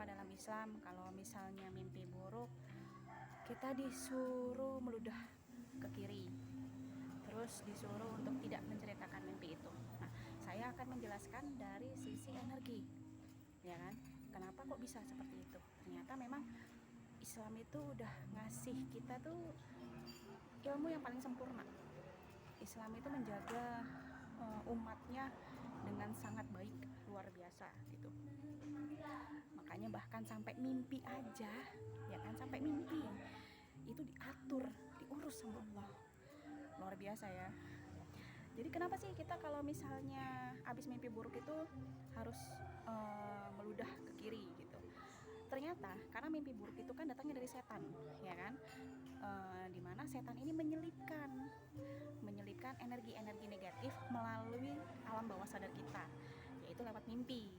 kenapa dalam Islam kalau misalnya mimpi buruk kita disuruh meludah ke kiri, terus disuruh untuk tidak menceritakan mimpi itu. Nah, saya akan menjelaskan dari sisi energi, ya kan? Kenapa kok bisa seperti itu? Ternyata memang Islam itu udah ngasih kita tuh ilmu yang paling sempurna. Islam itu menjaga umatnya dengan sangat baik, luar biasa gitu. Makanya bahkan sampai mimpi aja, ya kan, sampai mimpi itu diatur, diurus sama Allah. Luar biasa ya. Jadi kenapa sih kita kalau misalnya habis mimpi buruk itu harus meludah ke kiri gitu? Ternyata karena mimpi buruk itu kan datangnya dari setan, ya kan? Dimana setan ini menyelipkan energi-energi negatif melalui alam bawah sadar kita, yaitu lewat mimpi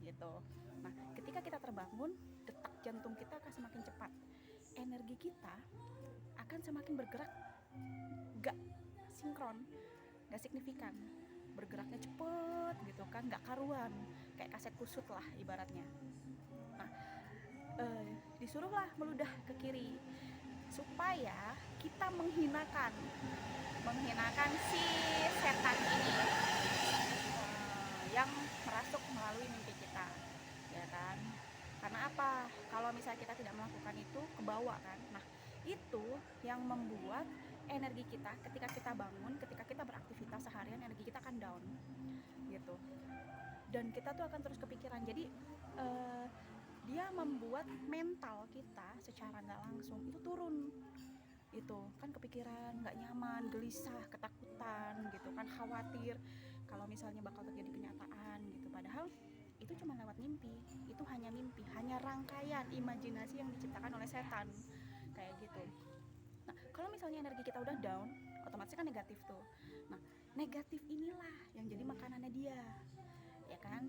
gitu. Nah, ketika kita terbangun, detak jantung kita akan semakin cepat, energi kita akan semakin bergerak gak sinkron, gak signifikan, bergeraknya cepet gitu kan, gak karuan, kayak kaset kusut lah ibaratnya. Nah, disuruhlah meludah ke kiri supaya kita menghinakan si setan ini yang merasuk melalui mimpi kita, ya kan? Karena apa? Kalau misalnya kita tidak melakukan itu, kebawa kan? Nah, itu yang membuat energi kita ketika kita bangun, ketika kita beraktivitas seharian, energi kita akan down gitu. Dan kita tuh akan terus kepikiran. Jadi dia membuat mental kita secara nggak langsung itu turun. Itu kan kepikiran, nggak nyaman, gelisah, ketakutan gitu kan, khawatir kalau misalnya bakal terjadi kenyataan gitu. Padahal itu cuma lewat mimpi, itu hanya mimpi, hanya rangkaian imajinasi yang diciptakan oleh setan kayak gitu. Nah, kalau misalnya energi kita udah down, otomatis kan negatif tuh. Nah, negatif inilah yang jadi makanannya dia, ya kan?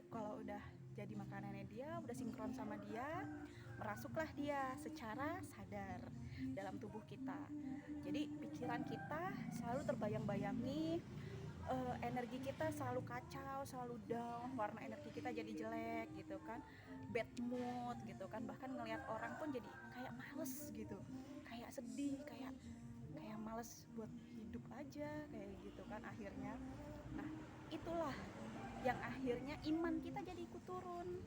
Kalau udah jadi makanannya dia, udah sinkron sama dia, merasuklah dia secara sadar dalam tubuh kita. Jadi pikiran kita selalu terbayang-bayangi, energi kita selalu kacau, selalu down, warna energi kita jadi jelek gitu kan, bad mood gitu kan, bahkan ngelihat orang pun jadi kayak males gitu, kayak sedih, kayak males buat hidup aja kayak gitu kan akhirnya. Nah, itulah yang akhirnya iman kita jadi ikut turun.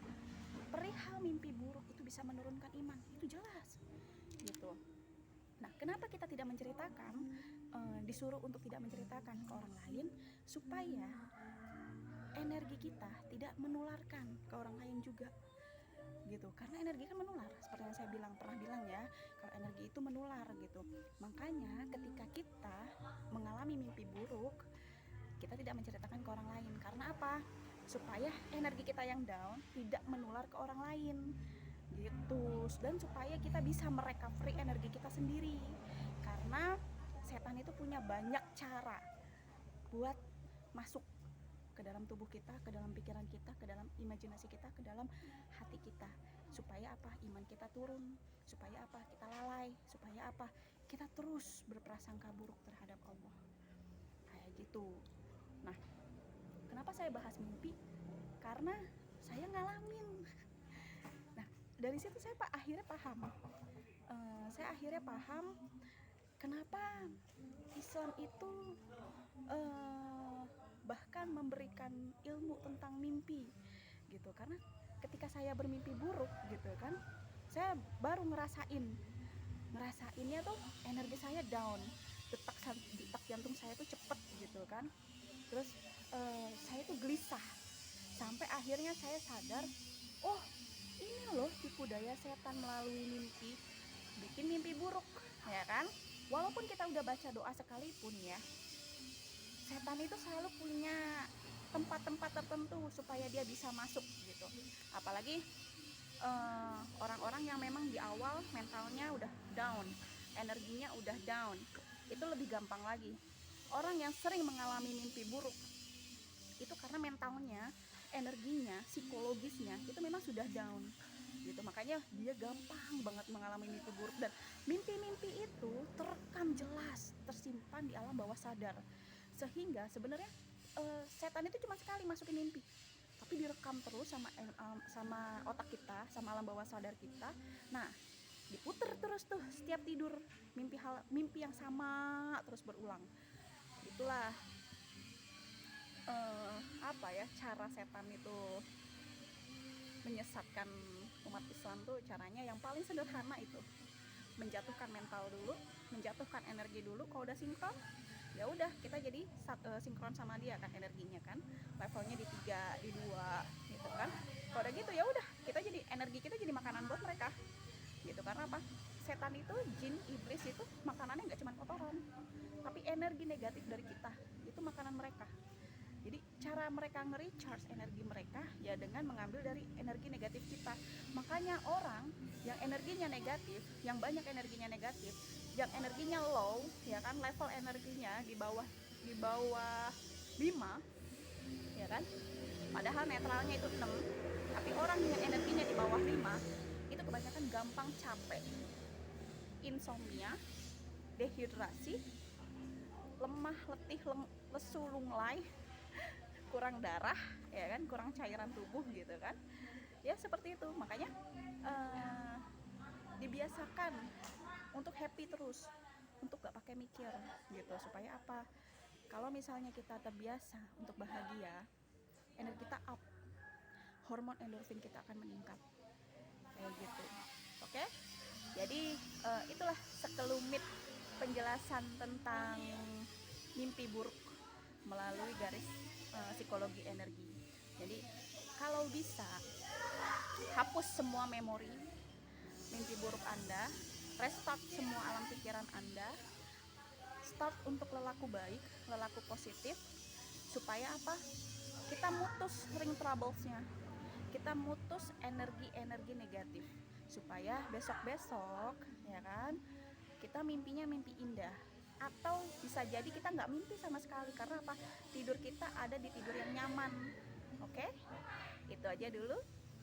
Perihal mimpi buruk itu bisa menurunkan iman, itu jelas gitu. Nah, kenapa kita tidak menceritakan, disuruh untuk tidak menceritakan ke orang lain, supaya energi kita tidak menularkan ke orang lain juga gitu. Karena energi kan menular, seperti yang saya pernah bilang ya, kalau energi itu menular gitu. Makanya ketika kita mengalami mimpi buruk, kita tidak menceritakan ke orang lain. Karena apa? Supaya energi kita yang down tidak menular ke orang lain gitu, dan supaya kita bisa merecovery energi kita sendiri. Karena setan itu punya banyak cara buat masuk ke dalam tubuh kita, ke dalam pikiran kita, ke dalam imajinasi kita, ke dalam hati kita. Supaya apa? Iman kita turun. Supaya apa? Kita lalai. Supaya apa? Kita terus berprasangka buruk terhadap Allah. Kayak gitu. Nah, kenapa saya bahas mimpi? Karena saya ngalamin. Nah, dari situ saya akhirnya paham kenapa Islam itu bahkan memberikan ilmu tentang mimpi gitu. Karena ketika saya bermimpi buruk gitu kan, saya baru ngerasainnya tuh energi saya down, detak jantung saya tuh cepet gitu kan. Terus saya tuh gelisah, sampai akhirnya saya sadar, oh ini loh tipu daya setan melalui mimpi, bikin mimpi buruk, ya kan? Walaupun kita udah baca doa sekalipun ya, setan itu selalu punya tempat-tempat tertentu supaya dia bisa masuk gitu. Apalagi orang-orang yang memang di awal mentalnya udah down, energinya udah down, itu lebih gampang lagi. Orang yang sering mengalami mimpi buruk itu karena mentalnya, energinya, psikologisnya itu memang sudah down gitu. Makanya dia gampang banget mengalami mimpi buruk, dan mimpi-mimpi itu terekam jelas, tersimpan di alam bawah sadar. Sehingga sebenarnya setan itu cuma sekali masukin mimpi, tapi direkam terus sama otak kita, sama alam bawah sadar kita. Nah, diputer terus tuh setiap tidur, mimpi yang sama terus berulang. Itulah apa ya, cara setan itu menyesatkan umat Islam tuh. Caranya yang paling sederhana itu menjatuhkan mental dulu, menjatuhkan energi dulu. Kalau udah sinkron, ya udah kita jadi sinkron sama dia kan, energinya kan levelnya di 3, di 2 gitu kan. Kalau udah gitu ya udah, kita jadi energi kita jadi makanan buat mereka gitu. Karena apa? Setan itu, jin, iblis itu makanannya nggak cuma kotoran, tapi energi negatif dari kita itu makanan mereka. Jadi cara mereka nge-recharge energi mereka ya dengan mengambil dari energi negatif kita. Makanya orang yang energinya negatif, yang banyak energinya negatif, yang energinya low, ya kan, level energinya di bawah 5, ya kan. Padahal netralnya itu 6. Tapi orang yang energinya di bawah 5 itu kebanyakan gampang capek, insomnia, dehidrasi, lemah, letih, lesu, lunglai, kurang darah, ya kan, kurang cairan tubuh gitu kan. Ya seperti itu. Makanya dibiasakan untuk happy terus, untuk gak pakai mikir gitu. Supaya apa? Kalau misalnya kita terbiasa untuk bahagia, energi kita up, hormon endorfin kita akan meningkat kayak gitu. Oke? Jadi itulah sekelumit penjelasan tentang mimpi buruk melalui garis psikologi energi. Jadi kalau bisa hapus semua memori mimpi buruk Anda, restart semua alam pikiran Anda, start untuk lelaku baik, lelaku positif. Supaya apa? Kita mutus ring troublesnya, kita mutus energi-energi negatif, supaya besok-besok, ya kan, kita mimpinya mimpi indah. Atau bisa jadi kita nggak mimpi sama sekali. Karena apa? Tidur kita ada di tidur yang nyaman. Oke? Itu aja dulu.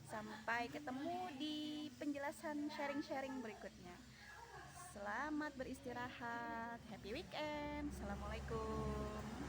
Sampai ketemu di penjelasan sharing-sharing berikutnya. Selamat beristirahat. Happy weekend. Assalamualaikum.